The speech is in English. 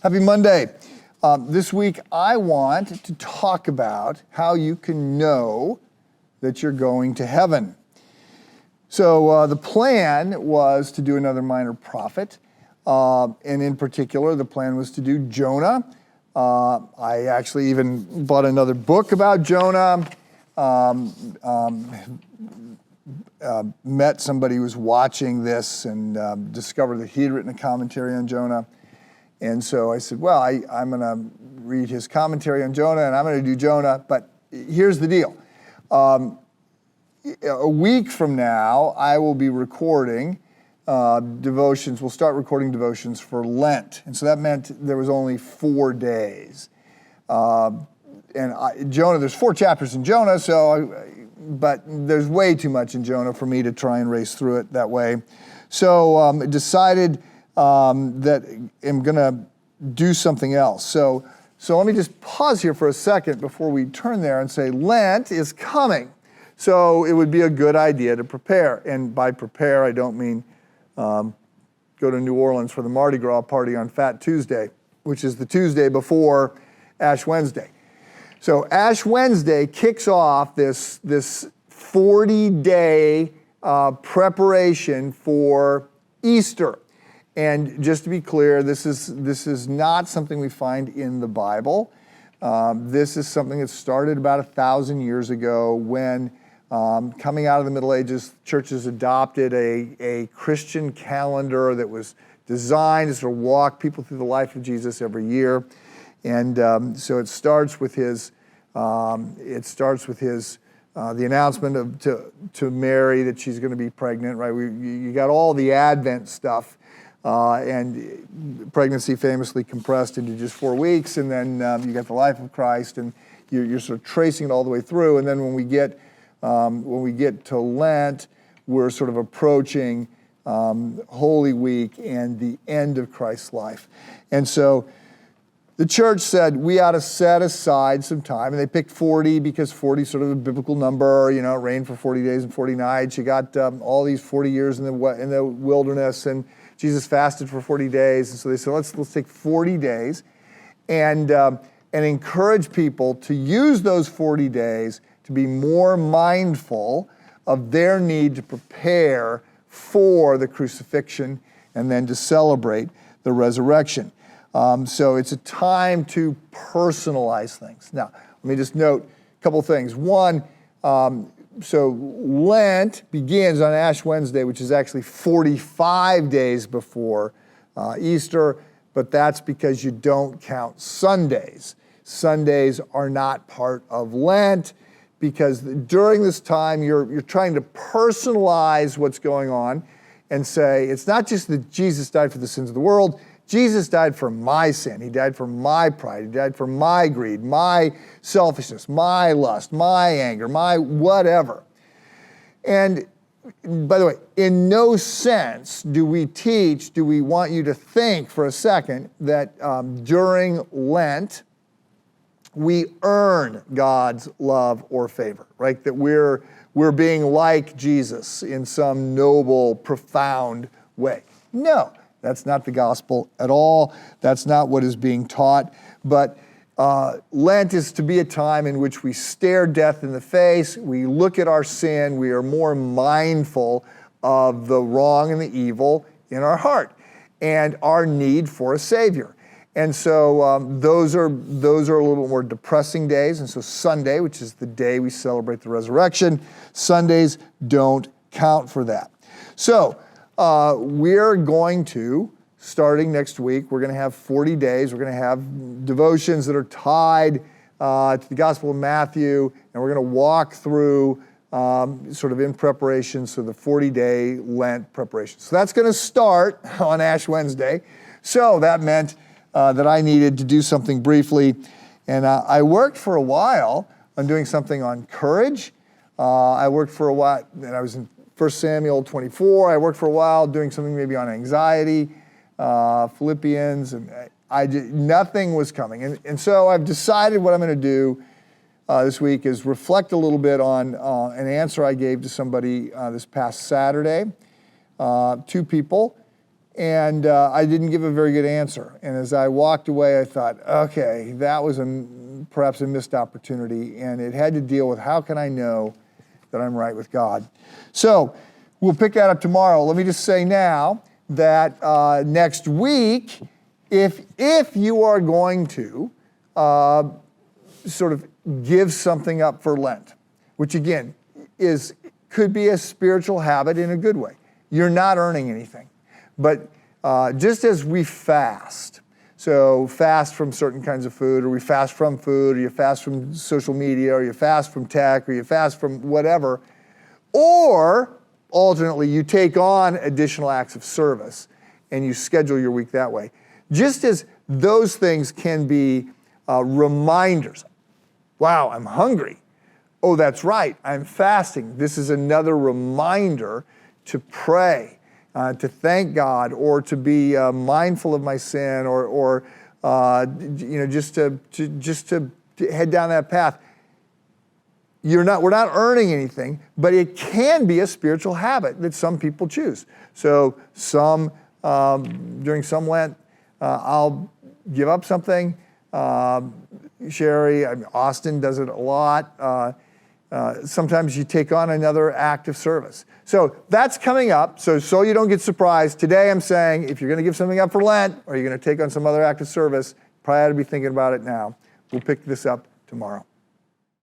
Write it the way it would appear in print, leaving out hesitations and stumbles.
Happy Monday. This week I want to talk about how you can know that you're going to heaven. So the plan was to do another minor prophet, and in particular the plan was to do Jonah. I actually even bought another book about Jonah. Met somebody who was watching this and discovered that he had written a commentary on Jonah. And so I said, well, I'm going to read his commentary on Jonah, and I'm going to do Jonah. But here's the deal. A week from now, I will be recording devotions. We'll start recording devotions for Lent. And so that meant there was only 4 days. Jonah, there's 4 chapters in Jonah, but there's way too much in Jonah for me to try and race through it that way. So I decided that I'm going to do something else. So let me just pause here for a second before we turn there and say Lent is coming. So it would be a good idea to prepare. And by prepare, I don't mean go to New Orleans for the Mardi Gras party on Fat Tuesday, which is the Tuesday before Ash Wednesday. So Ash Wednesday kicks off this 40-day preparation for Easter. And just to be clear, this is not something we find in the Bible. This is something that started about 1,000 years ago when, coming out of the Middle Ages, churches adopted a Christian calendar that was designed to sort of walk people through the life of Jesus every year. And so it starts with his the announcement to Mary that she's going to be pregnant, right? You got all the Advent stuff. And pregnancy famously compressed into just 4 weeks, and then you got the life of Christ, and you're sort of tracing it all the way through. And then when we get to Lent, we're sort of approaching Holy Week and the end of Christ's life. And so the church said we ought to set aside some time, and they picked 40 because 40 is sort of a biblical number. You know, it rained for 40 days and 40 nights. You got all these 40 years in the wilderness, and Jesus fasted for 40 days, and so they said, let's take 40 days and encourage people to use those 40 days to be more mindful of their need to prepare for the crucifixion and then to celebrate the resurrection. So it's a time to personalize things. Now, let me just note a couple things. One, so Lent begins on Ash Wednesday, which is actually 45 days before Easter, but that's because you don't count Sundays. Sundays are not part of Lent because during this time you're trying to personalize what's going on and say, it's not just that Jesus died for the sins of the world. Jesus died for my sin. He died for my pride. He died for my greed, my selfishness, my lust, my anger, my whatever. And by the way, in no sense do we want you to think for a second that during Lent, we earn God's love or favor, right? That we're being like Jesus in some noble, profound way. No. That's not the gospel at all. That's not what is being taught. But Lent is to be a time in which we stare death in the face. We look at our sin. We are more mindful of the wrong and the evil in our heart and our need for a Savior. And so those are a little more depressing days. And so Sunday, which is the day we celebrate the resurrection, Sundays don't count for that. So we're going to, starting next week, we're going to have 40 days. We're going to have devotions that are tied to the Gospel of Matthew, and we're going to walk through sort of in preparation, so the 40-day Lent preparation. So that's going to start on Ash Wednesday. So that meant that I needed to do something briefly, and I worked for a while on doing something on courage. I worked for a while, and I was in 1 Samuel 24, I worked for a while doing something maybe on anxiety, Philippians, and nothing was coming. And so I've decided what I'm going to do this week is reflect a little bit on an answer I gave to somebody this past Saturday, 2 people, And I didn't give a very good answer. And as I walked away, I thought, okay, that was perhaps a missed opportunity. And it had to deal with, how can I know that I'm right with God? So we'll pick that up tomorrow. Let me just say now that next week, if you are going to sort of give something up for Lent, which again could be a spiritual habit in a good way. You're not earning anything. But just as we fast, so fast from certain kinds of food, or we fast from food, or you fast from social media, or you fast from tech, or you fast from whatever, or alternately you take on additional acts of service and you schedule your week that way. Just as those things can be reminders. Wow, I'm hungry. Oh, that's right, I'm fasting. This is another reminder to pray, to thank God, or to be mindful of my sin, or just to head down that path. We're not earning anything, but it can be a spiritual habit that some people choose. So during some Lent, I'll give up something. Sherry, Austin does it a lot. Sometimes you take on another act of service. So that's coming up. So you don't get surprised. Today I'm saying, if you're going to give something up for Lent, or you're going to take on some other act of service, probably ought to be thinking about it now. We'll pick this up tomorrow.